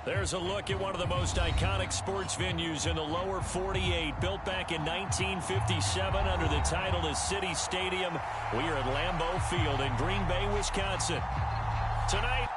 There's a look at one of the most iconic sports venues in the lower 48, built back in 1957 under the title of City Stadium. We are at Lambeau Field in Green Bay, Wisconsin. Tonight,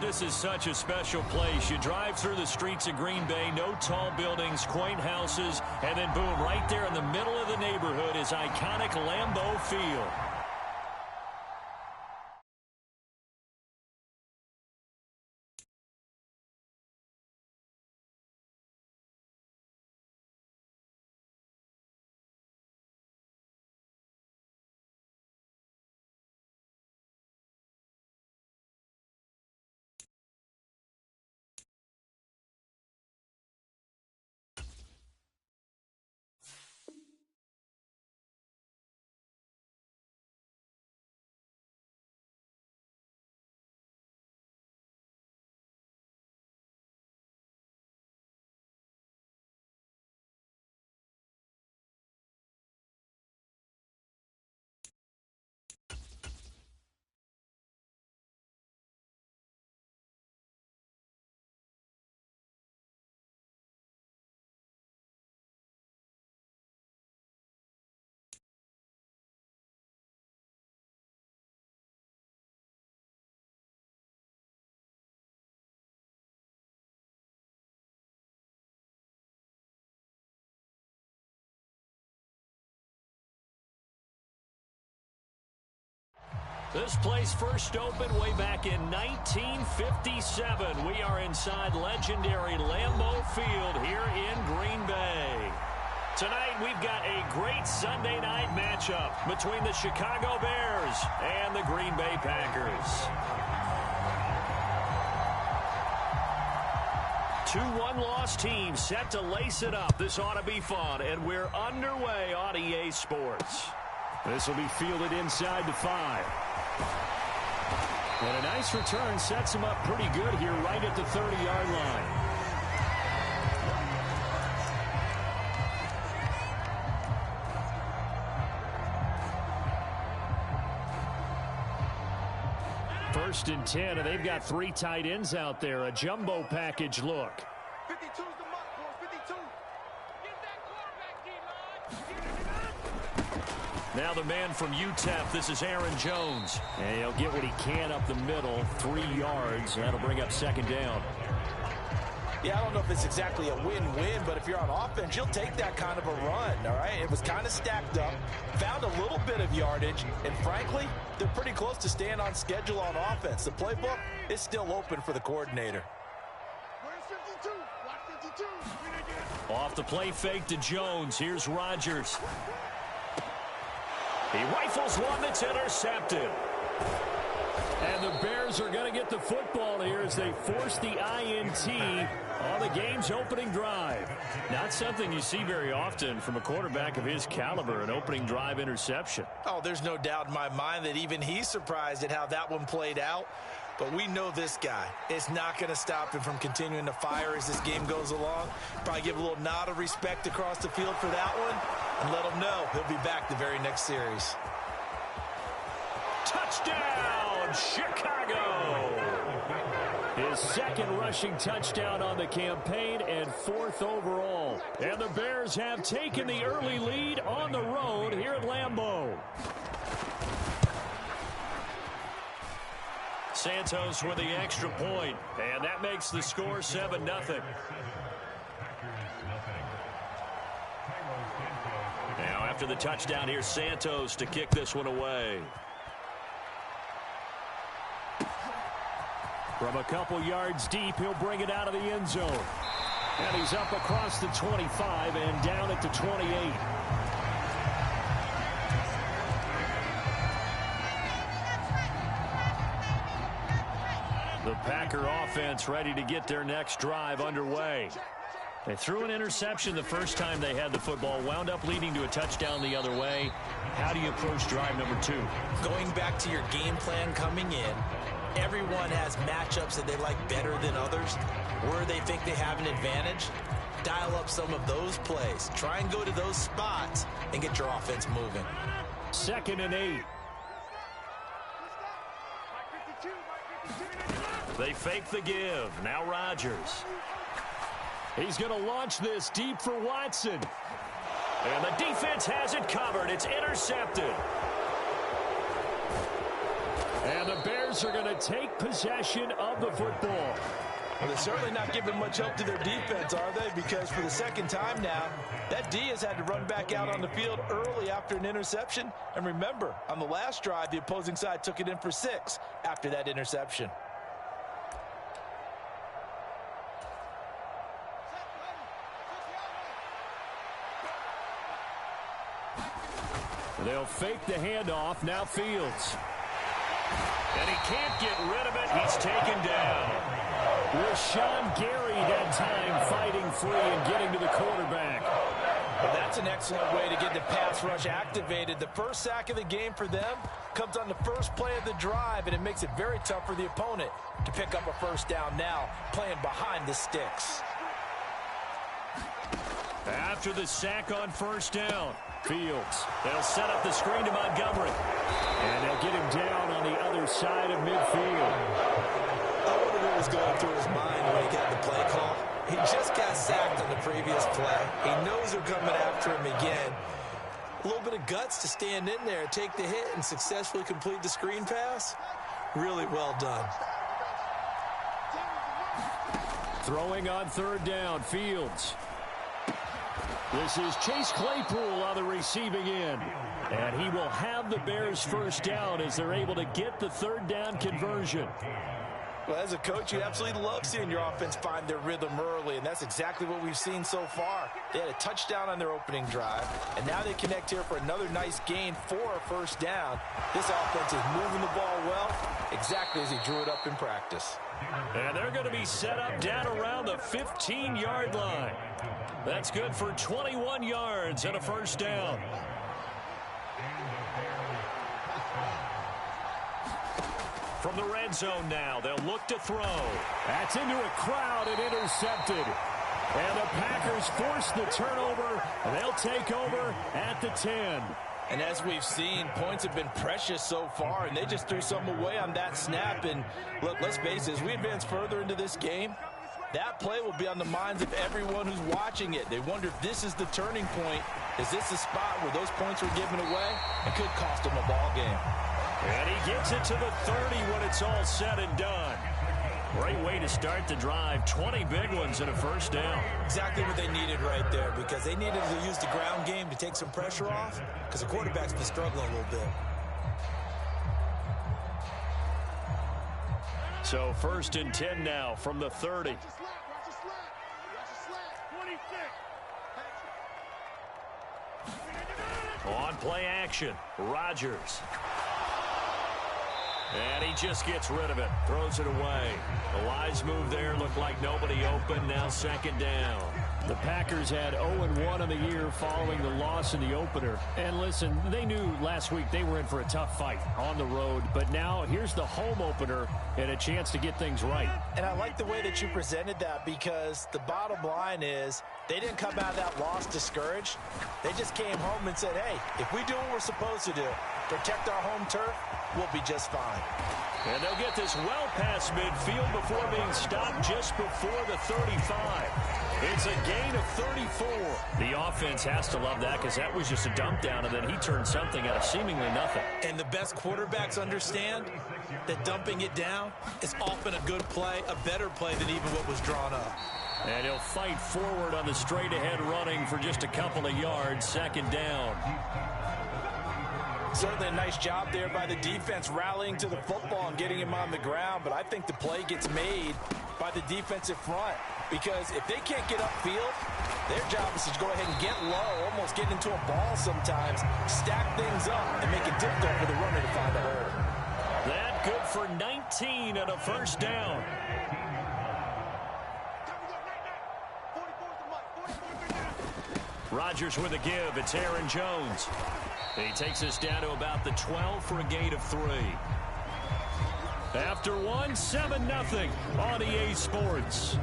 this is such a special place. You drive through the streets of Green Bay, no tall buildings, quaint houses, and then boom, right there in the middle of the neighborhood is iconic Lambeau Field. This place first opened way back in 1957. We are inside legendary Lambeau Field here in Green Bay. Tonight, we've got a great Sunday night matchup between the Chicago Bears and the Green Bay Packers. Two one-loss teams set to lace it up. This ought to be fun, and we're underway on EA Sports. This will be fielded inside the 5. And a nice return sets him up pretty good here right at the 30-yard line. First and 10, and they've got 3 tight ends out there. A jumbo package look. 52's the mark, boys. 52. Get that quarterback, D-line. Now the man from UTEP, this is Aaron Jones. And he'll get what he can up the middle, 3 yards. That'll bring up second down. Yeah, I don't know if it's exactly a win-win, but if you're on offense, you'll take that kind of a run, all right? It was kind of stacked up, found a little bit of yardage, and frankly, they're pretty close to staying on schedule on offense. The playbook is still open for the coordinator. Where's 52? Block 52. Off the play fake to Jones. Here's Rodgers. He rifles one that's intercepted. And the Bears are going to get the football here as they force the INT on the game's opening drive. Not something you see very often from a quarterback of his caliber, an opening drive interception. Oh, there's no doubt in my mind that even he's surprised at how that one played out. But we know this guy. It's not going to stop him from continuing to fire as this game goes along. Probably give a little nod of respect across the field for that one and let him know he'll be back the very next series. Touchdown, Chicago! His second rushing touchdown on the campaign and fourth overall. And the Bears have taken the early lead on the road here at Lambeau. Santos with the extra point, and that makes the score 7-0. Now after the touchdown, here's Santos to kick this one away. From a couple yards deep, he'll bring it out of the end zone. And he's up across the 25 and down at the 28. The Packer offense ready to get their next drive underway. They threw an interception the first time they had the football, wound up leading to a touchdown the other way. How do you approach drive number 2? Going back to your game plan coming in, everyone has matchups that they like better than others, where they think they have an advantage. Dial up some of those plays. Try and go to those spots and get your offense moving. 2nd and 8. They fake the give. Now Rodgers. He's going to launch this deep for Watson. And the defense has it covered. It's intercepted. And the Bears are going to take possession of the football. Well, they're certainly not giving much help to their defense, are they? Because for the second time now, that D has had to run back out on the field early after an interception. And remember, on the last drive, the opposing side took it in for 6 after that interception. They'll fake the handoff. Now Fields. And he can't get rid of it. He's taken down. Rashawn Gary had time fighting free and getting to the quarterback. Well, that's an excellent way to get the pass rush activated. The first sack of the game for them comes on the first play of the drive, and it makes it very tough for the opponent to pick up a first down now, playing behind the sticks. After the sack on first down, Fields. They'll set up the screen to Montgomery. And they'll get him down on the other side of midfield. I wonder what was going through his mind when he got the play call. He just got sacked on the previous play. He knows they're coming after him again. A little bit of guts to stand in there, take the hit, and successfully complete the screen pass. Really well done. Throwing on third down, Fields. This is Chase Claypool on the receiving end. And he will have the Bears first down as they're able to get the third down conversion. Well, as a coach, you absolutely love seeing your offense find their rhythm early, and that's exactly what we've seen so far. They had a touchdown on their opening drive, and now they connect here for another nice gain for a first down. This offense is moving the ball well, exactly as he drew it up in practice. And they're going to be set up down around the 15-yard line. That's good for 21 yards and a first down. From the red zone now, they'll look to throw. That's into a crowd and intercepted. And the Packers force the turnover. They'll take over at the 10. And as we've seen, points have been precious so far, and they just threw something away on that snap. And look, let's face it, as we advance further into this game, that play will be on the minds of everyone who's watching it. They wonder if this is the turning point. Is this the spot where those points were given away? It could cost them a ball game. And he gets it to the 30 when it's all said and done. Great way to start the drive. 20 big ones and a first down. Exactly what they needed right there, because they needed to use the ground game to take some pressure off, because the quarterback's been struggling a little bit. So 1st and 10 now from the 30. On play action, Rodgers. And he just gets rid of it, throws it away. The wise move there, looked like nobody open, now 2nd down. The Packers had 0-1 on the year following the loss in the opener. And listen, they knew last week they were in for a tough fight on the road. But now here's the home opener and a chance to get things right. And I like the way that you presented that, because the bottom line is they didn't come out of that loss discouraged. They just came home and said, hey, if we do what we're supposed to do, protect our home turf, we'll be just fine. And they'll get this well past midfield before being stopped just before the 35. It's a gain of 34. The offense has to love that, because that was just a dump down, and then he turned something out of seemingly nothing. And the best quarterbacks understand that dumping it down is often a good play, a better play than even what was drawn up. And he'll fight forward on the straight-ahead running for just a couple of yards. 2nd down. Certainly a nice job there by the defense, rallying to the football and getting him on the ground. But I think the play gets made by the defensive front, because if they can't get upfield, their job is to go ahead and get low, almost get into a ball sometimes, stack things up, and make it difficult for the runner to find a hole. That good for 19 and a 1st down. Rodgers with a give. It's Aaron Jones. He takes us down to about the 12 for a gain of 3. After one, 7-0 on EA Sports.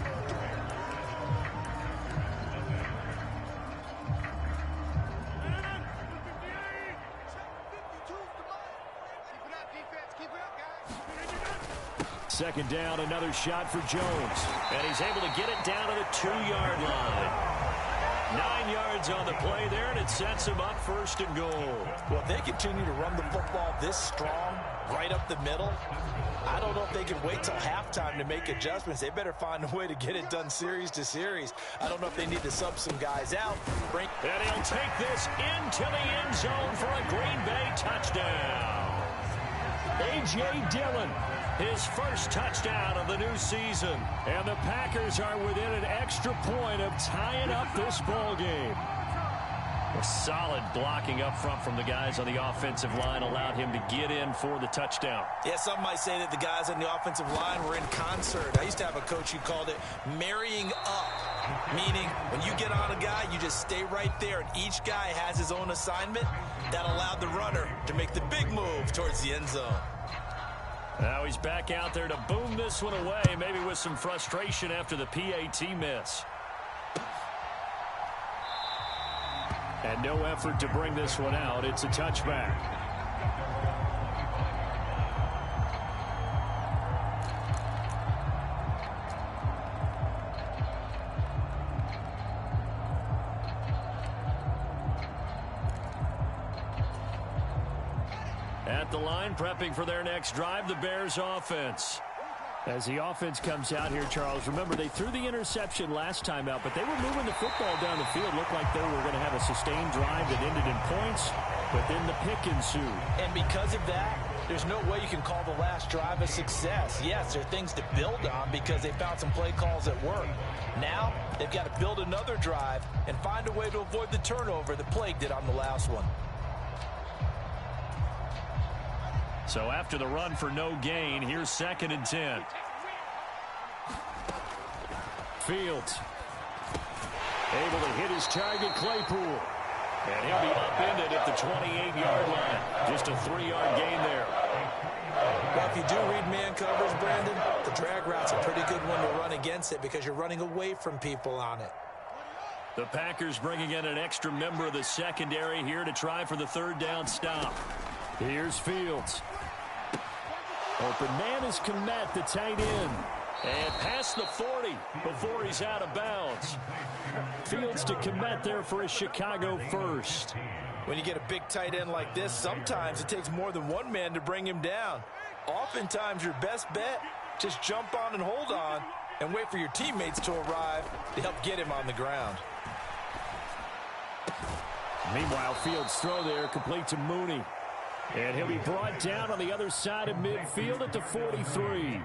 Second down, another shot for Jones. And he's able to get it down to the 2-yard line. 9 yards on the play there, and it sets him up 1st and goal. Well, if they continue to run the football this strong, right up the middle, I don't know if they can wait till halftime to make adjustments. They better find a way to get it done series to series. I don't know if they need to sub some guys out. And he'll take this into the end zone for a Green Bay touchdown. A.J. Dillon, his first touchdown of the new season. And the Packers are within an extra point of tying up this ball game. A solid blocking up front from the guys on the offensive line allowed him to get in for the touchdown. Yeah, some might say that the guys on the offensive line were in concert. I used to have a coach who called it marrying up, meaning when you get on a guy, you just stay right there, and each guy has his own assignment. That allowed the runner to make the big move towards the end zone. Now he's back out there to boom this one away, maybe with some frustration after the PAT miss. And no effort to bring this one out. It's a touchback. At the line, prepping for their next drive, the Bears offense. As the offense comes out here, Charles, remember they threw the interception last time out, but they were moving the football down the field. Looked like they were going to have a sustained drive that ended in points, but then the pick ensued. And because of that, there's no way you can call the last drive a success. Yes, there are things to build on because they found some play calls that work. Now, they've got to build another drive and find a way to avoid the turnover that plagued it on the last one. So after the run for no gain, here's 2nd and 10. Fields able to hit his target, Claypool. And he'll be upended at the 28-yard line. Just a 3-yard gain there. Well, if you do read man coverage, Brandon, the drag route's a pretty good one to run against it because you're running away from people on it. The Packers bringing in an extra member of the secondary here to try for the 3rd down stop. Here's Fields. Open man is Kmet, the tight end. And past the 40 before he's out of bounds. Fields to Kmet there for a Chicago first. When you get a big tight end like this, sometimes it takes more than one man to bring him down. Oftentimes your best bet Just jump on and hold on and wait for your teammates to arrive to help get him on the ground. Meanwhile, Fields' throw there complete to Mooney. And he'll be brought down on the other side of midfield at the 43.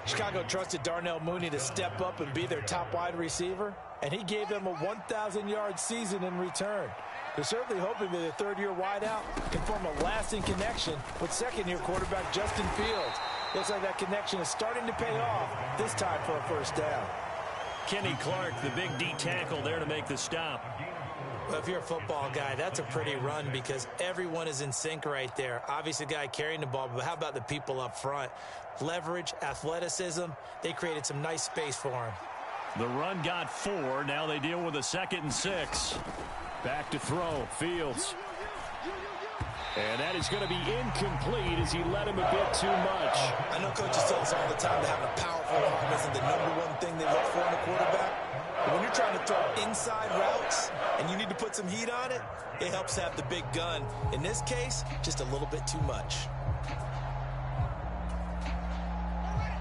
Chicago trusted Darnell Mooney to step up and be their top wide receiver, and he gave them a 1,000-yard season in return. They're certainly hoping that a third-year wideout can form a lasting connection with second-year quarterback Justin Fields. Looks like that connection is starting to pay off, this time for a first down. Kenny Clark, the big D tackle there to make the stop. Well, if you're a football guy, that's a pretty run because everyone is in sync right there. Obviously, the guy carrying the ball, but how about the people up front? Leverage, athleticism, they created some nice space for him. The run got 4. Now they deal with a 2nd and 6. Back to throw, Fields. And that is going to be incomplete as he led him a bit too much. I know coaches tell us all the time that having a powerful arm isn't the #1 thing they look for in a quarterback. But when you're trying to throw inside routes and you need to put some heat on it, it helps have the big gun. In this case, just a little bit too much.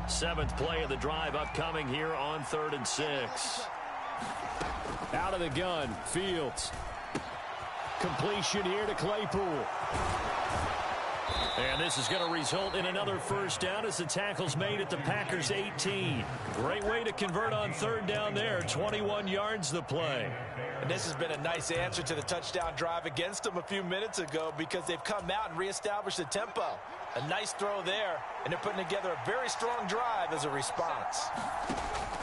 7th play of the drive upcoming here on 3rd and 6. Out of the gun, Fields. Completion here to Claypool. And this is going to result in another first down as the tackle's made at the Packers' 18. Great way to convert on 3rd down there. 21 yards the play. And this has been a nice answer to the touchdown drive against them a few minutes ago because they've come out and reestablished the tempo. A nice throw there, and they're putting together a very strong drive as a response.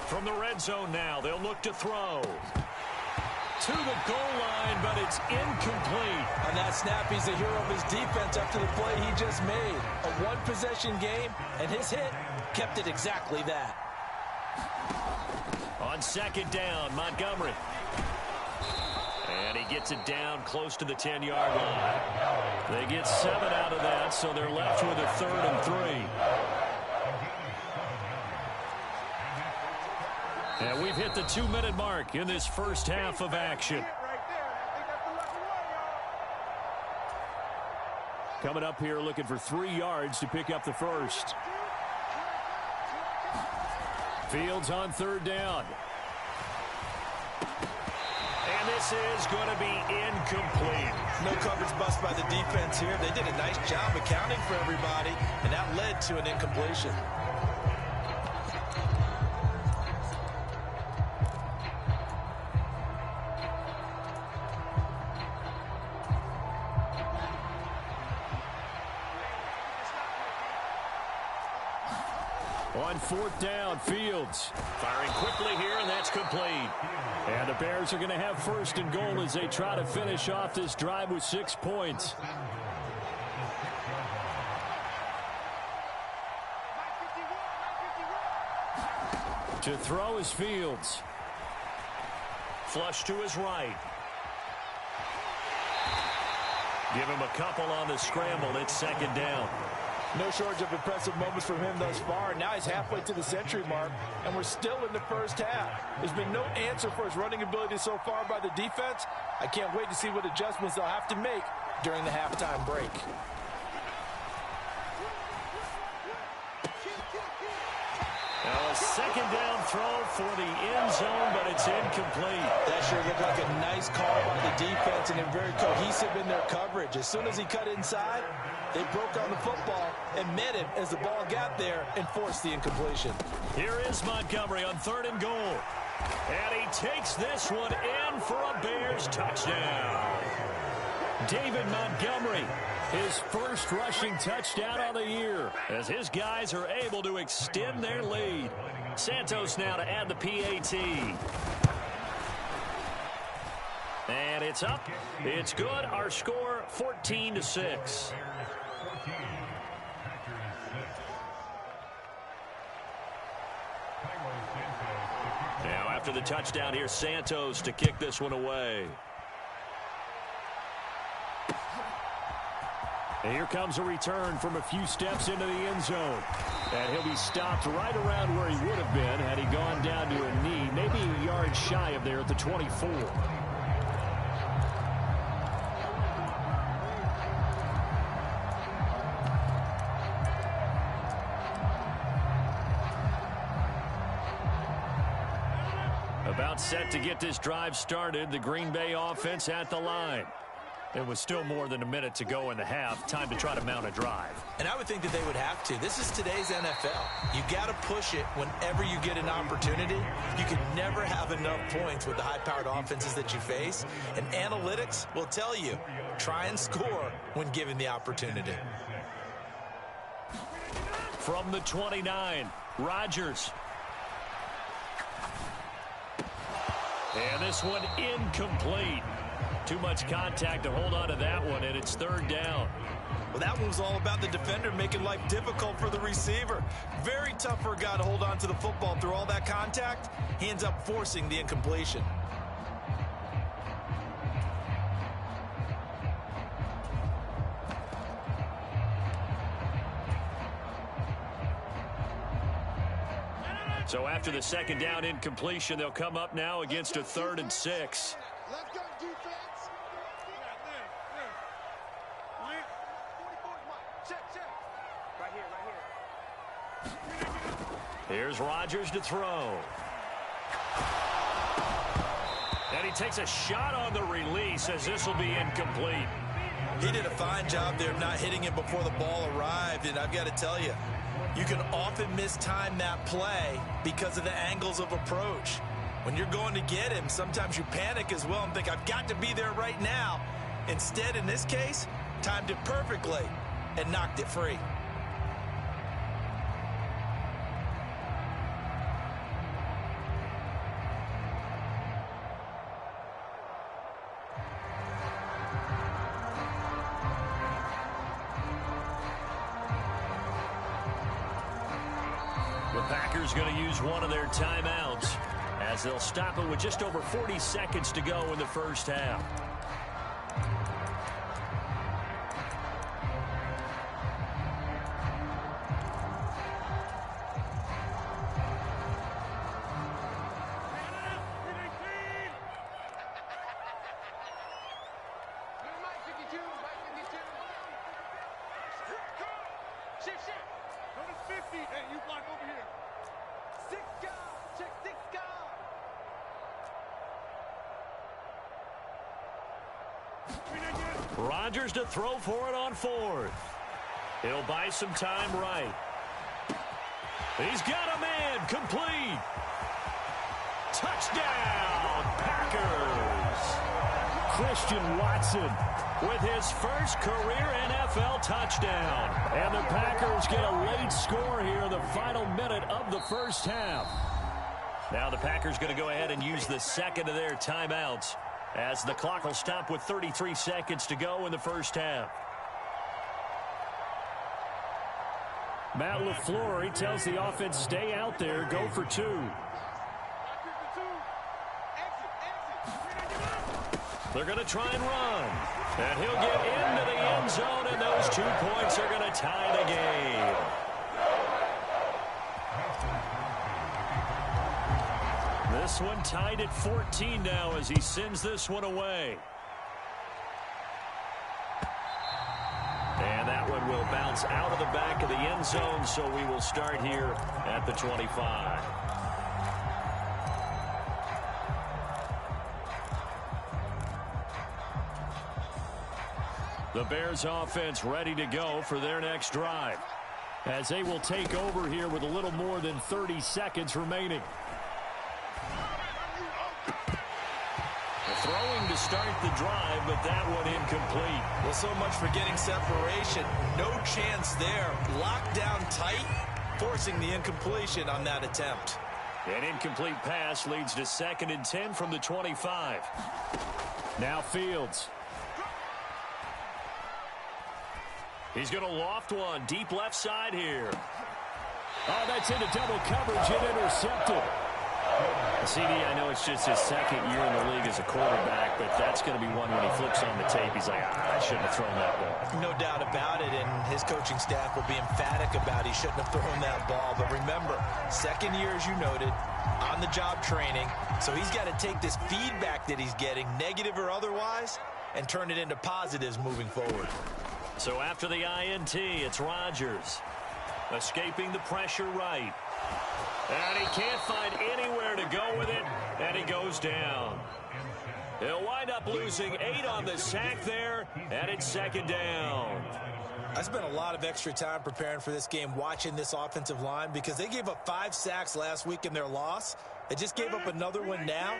From the red zone now, they'll look to throw. To the goal line, but it's incomplete. On that snap, he's the hero of his defense after the play he just made. A one-possession game, and his hit kept it exactly that. On 2nd down, Montgomery. And he gets it down close to the 10-yard line. They get 7 out of that, so they're left with a 3rd and 3. And we've hit the 2-minute mark in this first half of action. Coming up here looking for 3 yards to pick up the first. Fields on 3rd down. And this is going to be incomplete. No coverage bust by the defense here. They did a nice job accounting for everybody, and that led to an incompletion. On 4th down, Fields. Firing quickly here, and that's complete. And the Bears are going to have 1st and goal as they try to finish off this drive with 6 points. To throw is Fields. Flush to his right. Give him a couple on the scramble. It's 2nd down. No shortage of impressive moments from him thus far. Now he's halfway to the century mark, and we're still in the first half. There's been no answer for his running ability so far by the defense. I can't wait to see what adjustments they'll have to make during the halftime break. Now a 2nd down throw for the end zone, but it's incomplete. That sure looked like a nice call by the defense, and they're very cohesive in their coverage. As soon as he cut inside, they broke on the football and met him as the ball got there and forced the incompletion. Here is Montgomery on 3rd and goal. And he takes this one in for a Bears touchdown. David Montgomery, his first rushing touchdown of the year, as his guys are able to extend their lead. Santos now to add the PAT. And it's up. It's good. Our score, 14-6. Now after the touchdown here, Santos to kick this one away. And here comes a return from a few steps into the end zone. And he'll be stopped right around where he would have been had he gone down to a knee, maybe a yard shy of there at the 24. About set to get this drive started. The Green Bay offense at the line. There was still more than a minute to go in the half. Time to try to mount a drive. And I would think that they would have to. This is today's NFL. You got to push it whenever you get an opportunity. You can never have enough points with the high-powered offenses that you face. And analytics will tell you, try and score when given the opportunity. From the 29, Rodgers. And this one incomplete. Too much contact to hold on to that one, and it's third down. Well, that one was all about the defender making life difficult for the receiver. Very tough for a guy to hold on to the football through all that contact. He ends up forcing the incompletion. So after the second down incompletion, they'll come up now against a 3rd and 6. Let's go, defense. Here's Rodgers to throw. And he takes a shot on the release as this will be incomplete. He did a fine job there of not hitting him before the ball arrived, and I've got to tell you, you can often mistime that play because of the angles of approach. When you're going to get him, sometimes you panic as well and think, I've got to be there right now. Instead, in this case, timed it perfectly and knocked it free. The Packers going to use one of their timeouts as they'll stop it with just over 40 seconds to go in the first half. Rodgers to throw for it on 4th. He'll buy some time right. He's got a man complete. Touchdown, Packers. Christian Watson with his first career NFL touchdown. And the Packers get a late score here in the final minute of the first half. Now the Packers going to go ahead and use the second of their timeouts, as the clock will stop with 33 seconds to go in the first half. Matt LaFleur, he tells the offense, stay out there, go for 2. They're going to try and run. And he'll get into the end zone, and those 2 points are going to tie the game. This one tied at 14 now as he sends this one away. And that one will bounce out of the back of the end zone, so we will start here at the 25. The Bears offense ready to go for their next drive, as they will take over here with a little more than 30 seconds remaining. Throwing to start the drive, but that one incomplete. Well, so much for getting separation. No chance there. Locked down tight, forcing the incompletion on that attempt. An incomplete pass leads to 2nd and 10 from the 25. Now Fields. He's going to loft one deep left side here. Oh, that's into double coverage and intercepted. CD, I know it's just his 2nd year in the league as a quarterback, but that's going to be one when he flips on the tape. He's like, I shouldn't have thrown that ball. No doubt about it, and his coaching staff will be emphatic about he shouldn't have thrown that ball. But remember, 2nd year, as you noted, on-the-job training, so he's got to take this feedback that he's getting, negative or otherwise, and turn it into positives moving forward. So after the INT, it's Rodgers escaping the pressure right. And he can't find anywhere to go with it, and he goes down. He'll wind up losing 8 on the sack there, and it's 2nd down. I spent a lot of extra time preparing for this game watching this offensive line because they gave up 5 sacks last week in their loss. They just gave up another one now.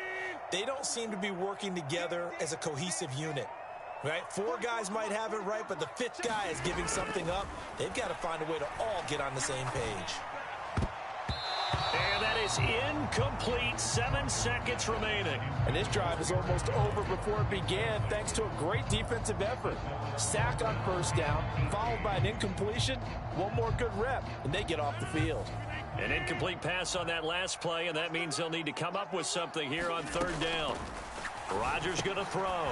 They don't seem to be working together as a cohesive unit. Right? 4 guys might have it right, but the 5th guy is giving something up. They've got to find a way to all get on the same page. And that is incomplete. 7 seconds remaining. And this drive is almost over before it began thanks to a great defensive effort. Sack on 1st down, followed by an incompletion. One more good rep, and they get off the field. An incomplete pass on that last play, and that means they'll need to come up with something here on 3rd down. Rodgers going to throw.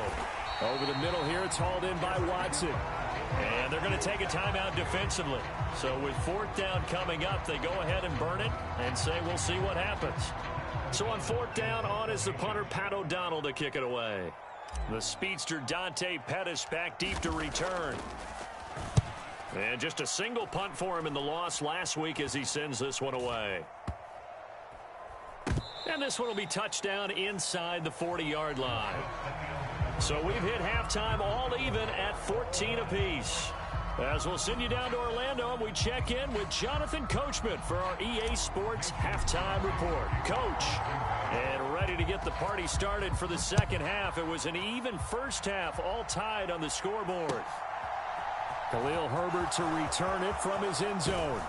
Over the middle here, it's hauled in by Watson. And they're going to take a timeout defensively. So with 4th down coming up, they go ahead and burn it and say we'll see what happens. So on 4th down, on is the punter, Pat O'Donnell, to kick it away. The speedster, Dante Pettis, back deep to return. And just a single punt for him in the loss last week as he sends this one away. And this one will be touchdown inside the 40-yard line. So we've hit halftime all even at 14 apiece. As we'll send you down to Orlando, and we check in with Jonathan Coachman for our EA Sports Halftime Report. Coach, and ready to get the party started for the 2nd half. It was an even 1st half, all tied on the scoreboard. Khalil Herbert to return it from his end zone.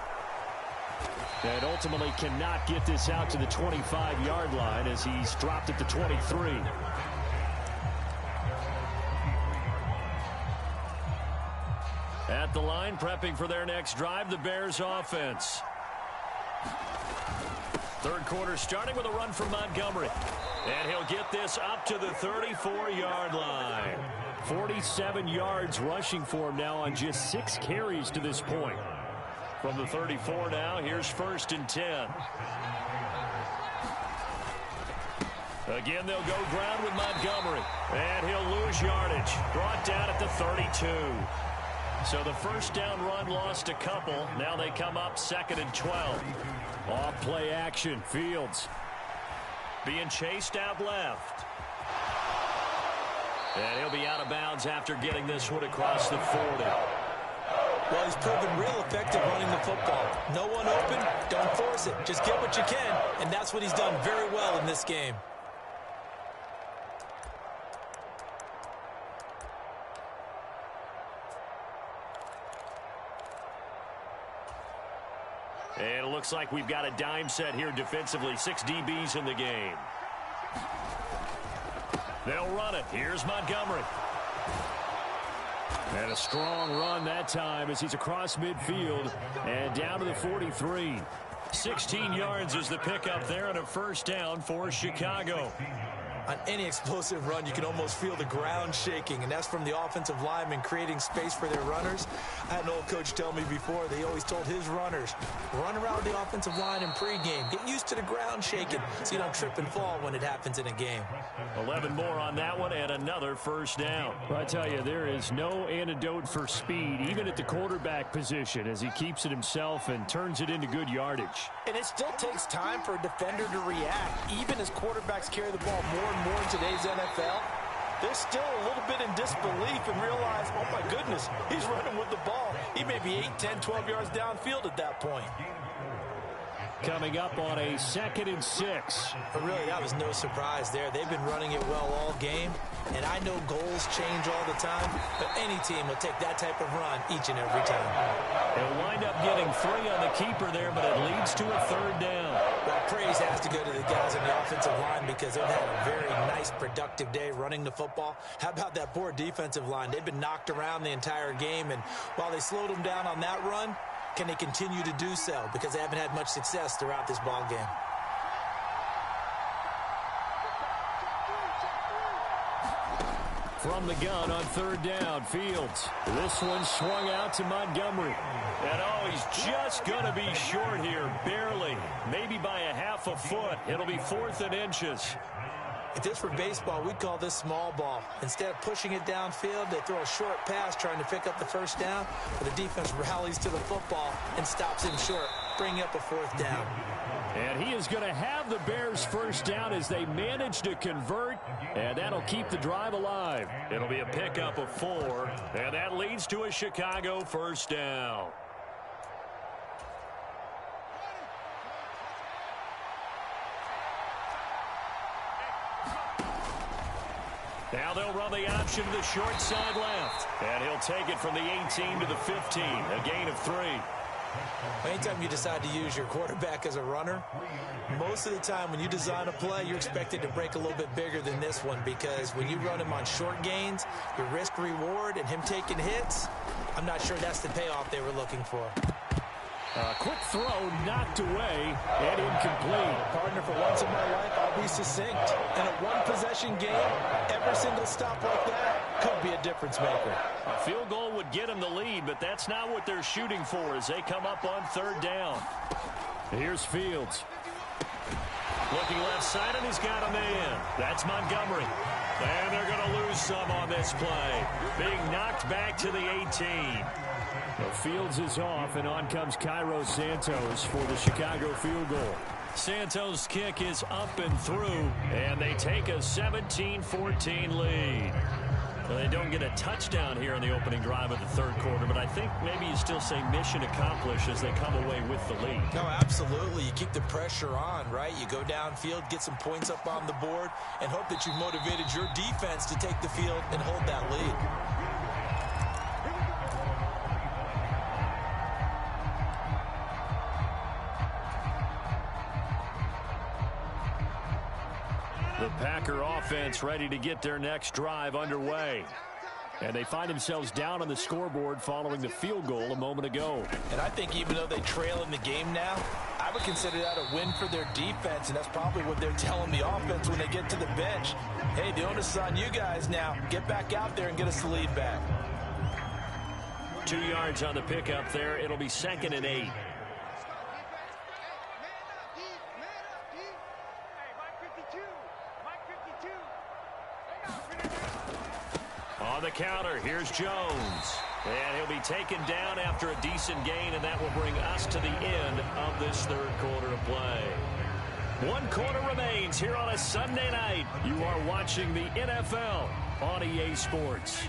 And ultimately cannot get this out to the 25-yard line as he's dropped at the 23. At the line, prepping for their next drive, the Bears offense. 3rd quarter starting with a run from Montgomery. And he'll get this up to the 34-yard line. 47 yards rushing for him now on just 6 carries to this point. From the 34 now, here's 1st and 10. Again, they'll go ground with Montgomery. And he'll lose yardage. Brought down at the 32. So the 1st down run lost a couple. Now they come up 2nd and 12. Off play action. Fields being chased out left. And he'll be out of bounds after getting this one across the 40. Well, he's proven real effective running the football. No one open, don't force it. Just get what you can, and that's what he's done very well in this game. And it looks like we've got a dime set here defensively. 6 DBs in the game. They'll run it. Here's Montgomery. And a strong run that time as he's across midfield and down to the 43. 16 yards is the pickup there and a 1st down for Chicago. On any explosive run, you can almost feel the ground shaking, and that's from the offensive linemen creating space for their runners. I had an old coach tell me before, they always told his runners, run around the offensive line in pregame. Get used to the ground shaking so you don't trip and fall when it happens in a game. 11 more on that one and another 1st down. Well, I tell you, there is no antidote for speed, even at the quarterback position, as he keeps it himself and turns it into good yardage. And it still takes time for a defender to react, even as quarterbacks carry the ball more and more in today's NFL. They're still a little bit in disbelief and realize, oh my goodness, he's running with the ball. He may be 8, 10, 12 yards downfield at that point. Coming up on a 2nd and 6. But really, that was no surprise there. They've been running it well all game, and I know goals change all the time, but any team will take that type of run each and every time. They'll wind up getting 3 on the keeper there, but it leads to a 3rd down. Well, praise has to go to the guys on the offensive line because they've had a very nice, productive day running the football. How about that poor defensive line? They've been knocked around the entire game, and while they slowed them down on that run, can they continue to do so? Because they haven't had much success throughout this ball game. From the gun on 3rd down, Fields. This one swung out to Montgomery. And oh, he's just going to be short here, barely. Maybe by a half a foot. It'll be 4th and inches. If this were baseball, we'd call this small ball. Instead of pushing it downfield, they throw a short pass trying to pick up the 1st down, but the defense rallies to the football and stops him short, bringing up a 4th down. And he is going to have the Bears first down as they manage to convert, and that'll keep the drive alive. It'll be a pickup of 4, and that leads to a Chicago first down. Now they'll run the option to the short side left. And he'll take it from the 18 to the 15, a gain of 3. Anytime you decide to use your quarterback as a runner, most of the time when you design a play, you're expected to break a little bit bigger than this one, because when you run him on short gains, your risk-reward and him taking hits, I'm not sure that's the payoff they were looking for. Quick throw knocked away and incomplete. Partner, for once in my life, I'll be succinct. In a one-possession game, every single stop like that could be a difference maker. A field goal would get them the lead, but that's not what they're shooting for as they come up on 3rd down. Here's Fields. Looking left side, and he's got a man. That's Montgomery. And they're going to lose some on this play. Being knocked back to the 18. The Fields is off, and on comes Cairo Santos for the Chicago field goal. Santos' kick is up and through, and they take a 17-14 lead. Well, they don't get a touchdown here in the opening drive of the 3rd quarter, but I think maybe you still say mission accomplished as they come away with the lead. No, absolutely. You keep the pressure on, right? You go downfield, get some points up on the board, and hope that you've motivated your defense to take the field and hold that lead. The Packer offense ready to get their next drive underway. And they find themselves down on the scoreboard following the field goal a moment ago. And I think even though they trail in the game now, I would consider that a win for their defense, and that's probably what they're telling the offense when they get to the bench. Hey, the onus is on you guys now. Get back out there and get us the lead back. 2 yards on the pickup there. It'll be 2nd and 8. On the counter, here's Jones. And he'll be taken down after a decent gain, and that will bring us to the end of this 3rd quarter of play. 1 quarter remains here on a Sunday night. You are watching the NFL on EA Sports.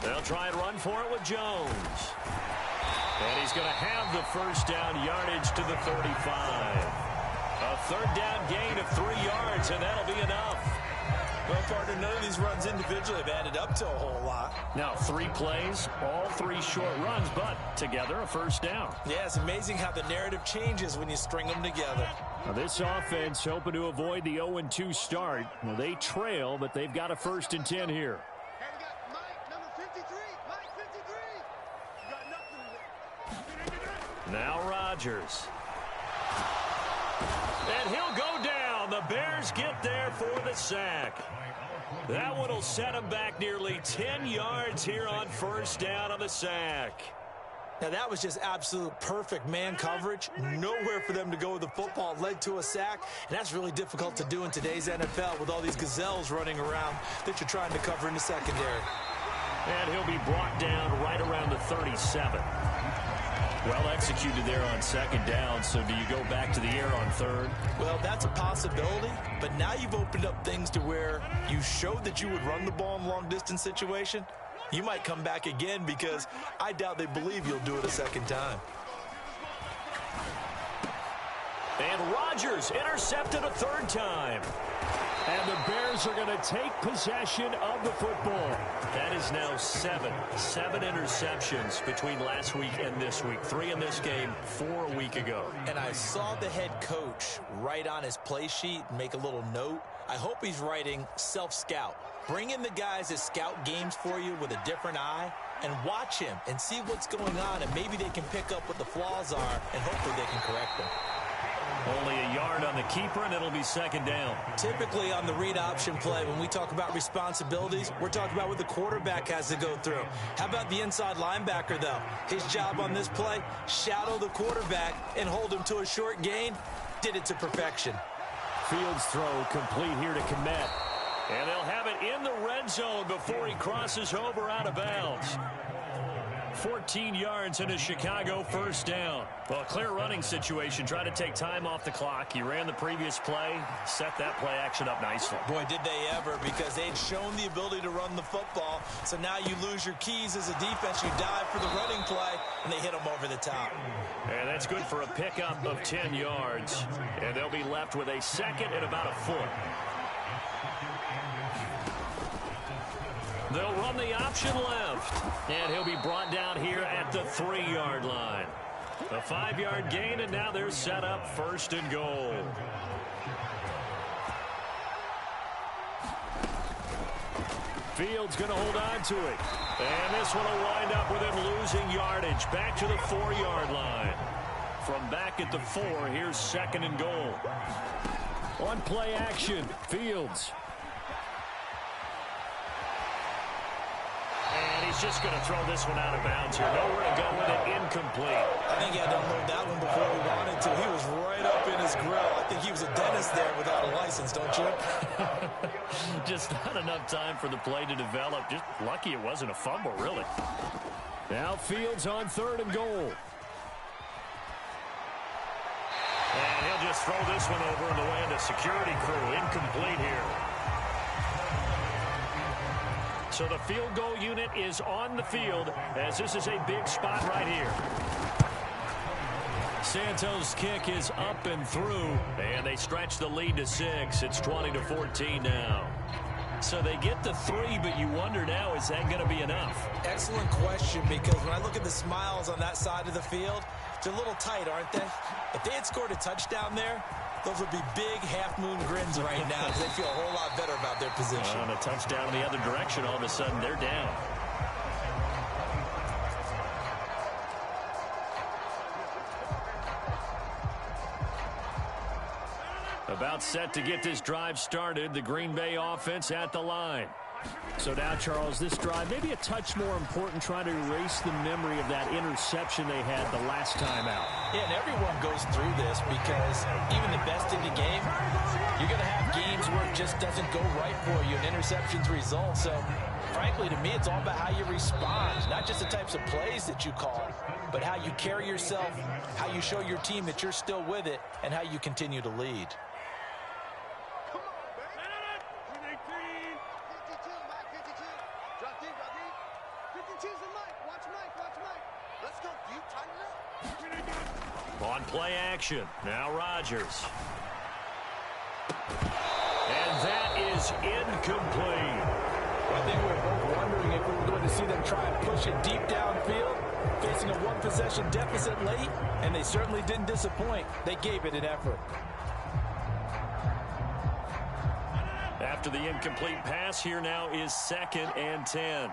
They'll try and run for it with Jones. And he's going to have the first down yardage to the 35. A 3rd down gain of 3 yards, and that'll be enough. Well, partner, none of these runs individually have added up to a whole lot. Now, 3 plays, all 3 short runs, but together a first down. Yeah, it's amazing how the narrative changes when you string them together. Now, this offense hoping to avoid the 0-2 start. Well, they trail, but they've got a 1st and 10 here. Hey, we got Mike, number 53. Mike 53. You got nothing. Now Rodgers. And he'll go down. The Bears get there for the sack. That one will set him back nearly 10 yards here on 1st down on the sack. Now, that was just absolute perfect man coverage. Nowhere for them to go with the football. Led to a sack, and that's really difficult to do in today's NFL with all these gazelles running around that you're trying to cover in the secondary. And he'll be brought down right around the 37. Well executed there on 2nd down, so do you go back to the air on 3rd? Well, that's a possibility, but now you've opened up things to where you showed that you would run the ball in a long-distance situation. You might come back again, because I doubt they believe you'll do it a 2nd time. And Rodgers intercepted a 3rd time. And the Bears are going to take possession of the football. That is now 7 interceptions between last week and this week. 3 in this game, 4 a week ago. And I saw the head coach write on his play sheet and make a little note. I hope he's writing self-scout. Bring in the guys that scout games for you with a different eye and watch him and see what's going on, and maybe they can pick up what the flaws are, and hopefully they can correct them. Only a yard on the keeper, and it'll be 2nd down. Typically on the read option play, when we talk about responsibilities, we're talking about what the quarterback has to go through. How about the inside linebacker, though? His job on this play, shadow the quarterback and hold him to a short gain. Did it to perfection. Fields throw complete here to Kmet. And they'll have it in the red zone before he crosses over out of bounds. 14 yards in a Chicago first down. Well, a clear running situation. Try to take time off the clock. He ran the previous play, set that play action up nicely. Boy, did they ever, because they'd shown the ability to run the football. So now you lose your keys as a defense. You dive for the running play, and they hit them over the top. And that's good for a pickup of 10 yards. And they'll be left with a second and about a foot. They'll run the option left. And he'll be brought down here at the 3-yard line. A 5-yard gain, and now they're set up first and goal. Fields going to hold on to it. And this one will wind up with him losing yardage. Back to the 4-yard line. From back at the 4, here's second and goal. On play action, Fields. And he's just going to throw this one out of bounds here. Nowhere to go with it, incomplete. I think he had to unload that one before he wanted to. He was right up in his grill. I think he was a dentist there without a license, don't you? Just not enough time for the play to develop. Just lucky it wasn't a fumble, really. Now Fields on third and goal. And he'll just throw this one over in the way of the security crew. Incomplete here. So the field goal unit is on the field as this is a big spot right here. Santos' kick is up and through, and they stretch the lead to 6. It's 20-14 now. So they get the 3, but you wonder now, is that going to be enough? Excellent question, because when I look at the smiles on that side of the field, they're a little tight, aren't they? If they had scored a touchdown there, those would be big half-moon grins right now because they feel a whole lot better about their position. On a touchdown in the other direction, all of a sudden they're down. About set to get this drive started. The Green Bay offense at the line. So now, Charles, this drive maybe a touch more important, trying to erase the memory of that interception they had the last time out. Yeah, and everyone goes through this because even the best in the game, you're going to have games where it just doesn't go right for you, and interceptions result. So, frankly, to me, it's all about how you respond, not just the types of plays that you call, but how you carry yourself, how you show your team that you're still with it, and how you continue to lead. On play action, now Rodgers. And that is incomplete. I think we were both wondering if we were going to see them try and push it deep downfield, facing a one-possession deficit late, and they certainly didn't disappoint. They gave it an effort. After the incomplete pass, here now is 2nd and 10.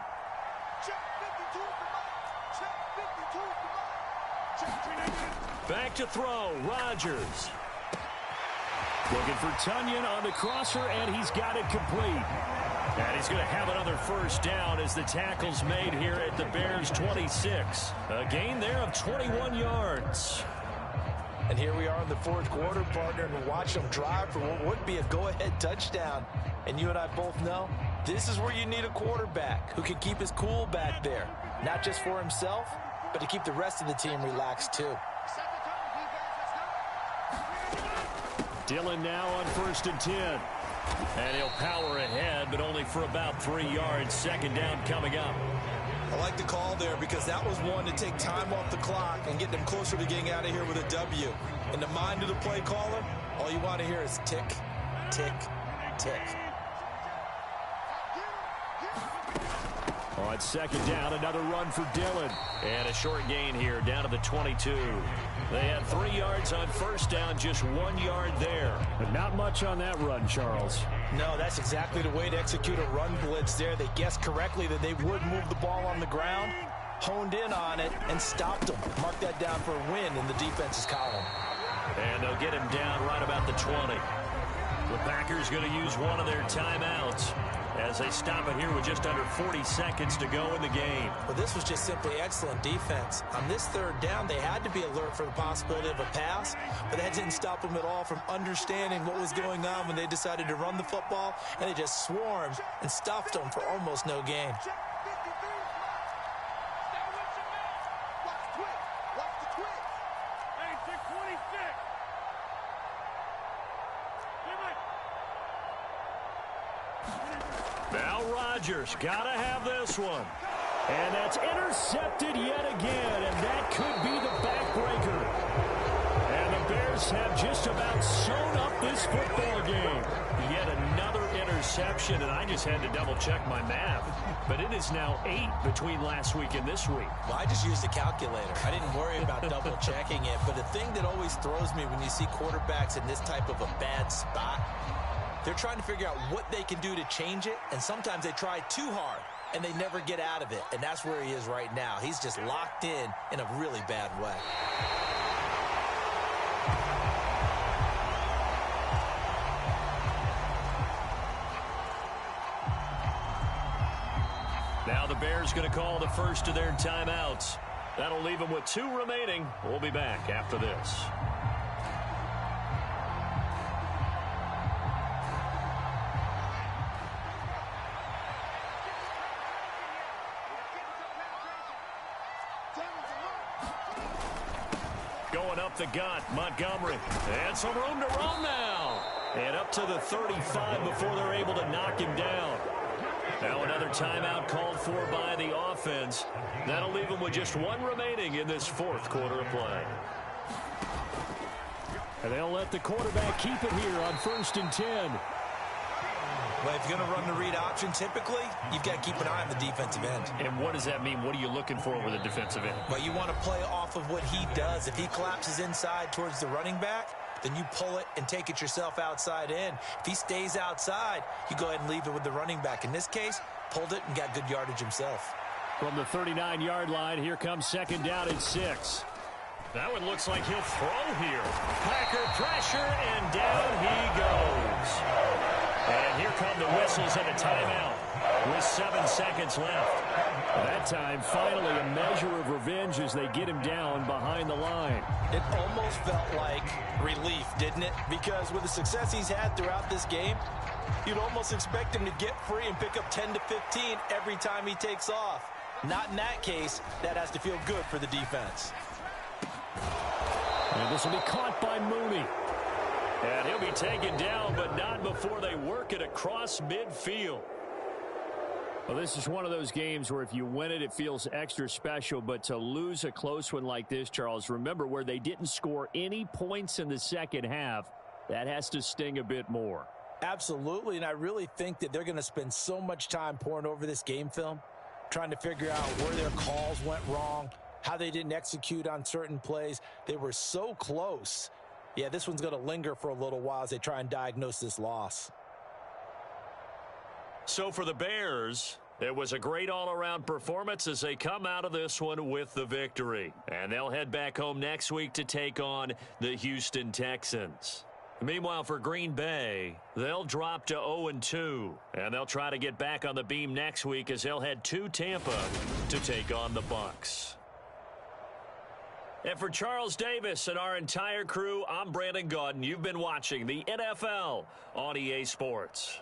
Back to throw, Rodgers. Looking for Tunyon on the crosser, and he's got it complete. And he's going to have another first down as the tackle's made here at the Bears' 26. A gain there of 21 yards. And here we are in the fourth quarter, partner, and watch them drive for what would be a go-ahead touchdown. And you and I both know this is where you need a quarterback who can keep his cool back there, not just for himself, but to keep the rest of the team relaxed too. Dillon now on 1st and 10. And he'll power ahead, but only for about 3 yards. Second down coming up. I like the call there because that was one to take time off the clock and get them closer to getting out of here with a W. In the mind of the play caller, all you want to hear is tick, tick, tick. On second down, another run for Dillon. And a short gain here down to the 22. They had 3 yards on first down, just 1 yard there. But not much on that run, Charles. No, that's exactly the way to execute a run blitz there. They guessed correctly that they would move the ball on the ground, honed in on it, and stopped them. Mark that down for a win in the defense's column. And they'll get him down right about the 20. The Packers going to use one of their timeouts as they stop it here with just under 40 seconds to go in the game. Well, this was just simply excellent defense. On this third down, they had to be alert for the possibility of a pass, but that didn't stop them at all from understanding what was going on when they decided to run the football, and they just swarmed and stuffed them for almost no gain. twist. Watch the twist. Hey, 626. Now Rodgers got to have this one. And that's intercepted yet again, and that could be the backbreaker. And the Bears have just about sewn up this football game. Yet another interception, and I just had to double-check my math. But it is now 8 between last week and this week. Well, I just used a calculator. I didn't worry about double-checking it. But the thing that always throws me when you see quarterbacks in this type of a bad spot, they're trying to figure out what they can do to change it, and sometimes they try too hard, and they never get out of it. And that's where he is right now. He's just locked in a really bad way. Now the Bears going to call the first of their timeouts. That'll leave them with 2 remaining. We'll be back after this. Going up the gut, Montgomery. And some room to roam now. And up to the 35 before they're able to knock him down. Now another timeout called for by the offense. That'll leave them with just 1 remaining in this 4th quarter of play. And they'll let the quarterback keep it here on 1st and 10. Well, if you're going to run the read option, typically, you've got to keep an eye on the defensive end. And what does that mean? What are you looking for with a defensive end? Well, you want to play off of what he does. If he collapses inside towards the running back, then you pull it and take it yourself outside in. If he stays outside, you go ahead and leave it with the running back. In this case, pulled it and got good yardage himself. From the 39-yard line, here comes 2nd down and 6. That one looks like he'll throw here. Packer pressure, and down he goes. And here come the whistles and a timeout with 7 seconds left. That time, finally, a measure of revenge as they get him down behind the line. It almost felt like relief, didn't it? Because with the success he's had throughout this game, you'd almost expect him to get free and pick up 10 to 15 every time he takes off. Not in that case. That has to feel good for the defense. And this will be caught by Mooney. And he'll be taken down, but not before they work it across midfield. Well, this is one of those games where if you win it, it feels extra special. But to lose a close one like this, Charles, remember where they didn't score any points in the second half, that has to sting a bit more. Absolutely, and I really think that they're going to spend so much time pouring over this game film, trying to figure out where their calls went wrong, how they didn't execute on certain plays. They were so close. Yeah, this one's going to linger for a little while as they try and diagnose this loss. So for the Bears, it was a great all-around performance as they come out of this one with the victory. And they'll head back home next week to take on the Houston Texans. Meanwhile, for Green Bay, they'll drop to 0-2. And they'll try to get back on the beam next week as they'll head to Tampa to take on the Bucs. And for Charles Davis and our entire crew, I'm Brandon Gaudin. You've been watching the NFL on EA Sports.